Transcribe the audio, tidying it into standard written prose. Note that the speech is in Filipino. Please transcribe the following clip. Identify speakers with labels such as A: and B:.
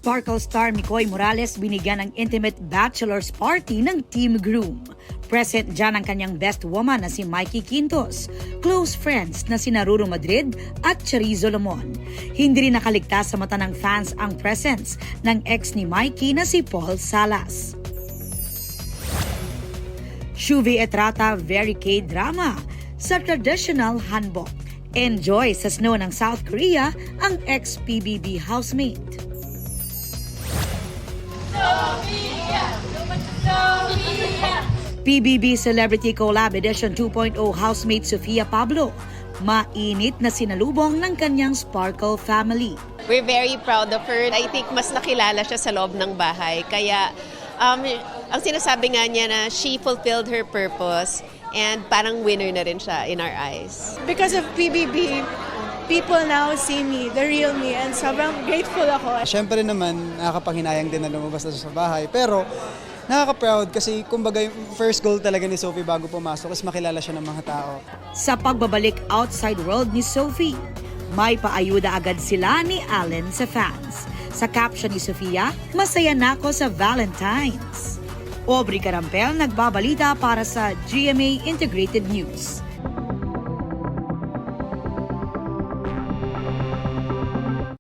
A: Sparkle star Mikoy Morales binigyan ng intimate bachelor's party ng Team Groom. Present dyan ang kanyang best woman na si Mikey Quintos, close friends na si Ruru Madrid at Charizo Lamon. Hindi rin nakaligtas sa mata ng fans ang presence ng ex ni Mikey na si Paul Salas. Shuvi Etrata very K-drama sa traditional hanbok. Enjoy sa snow ng South Korea ang ex-PBB housemate. PBB Celebrity Collab Edition 2.0 housemate Sofia Pablo. Mainit na sinalubong ng kanyang Sparkle family.
B: We're very proud of her. I think mas nakilala siya sa loob ng bahay. Kaya ang sinasabi nga niya na she fulfilled her purpose and parang winner na rin siya in our eyes.
C: Because of PBB, people now see me, the real me, and sobrang grateful ako.
D: Siyempre naman, nakakapanghinayang din na lumabas na siya sa bahay. Pero nakaka-proud kasi kumbaga yung first goal talaga ni Sophie bago pumasok is makilala siya ng mga tao.
A: Sa pagbabalik outside world ni Sophie, may paayuda agad sila ni Allen sa fans. Sa caption ni Sofia, masaya na ako sa Valentine's. Aubrey Carampel nagbabalita para sa GMA Integrated News.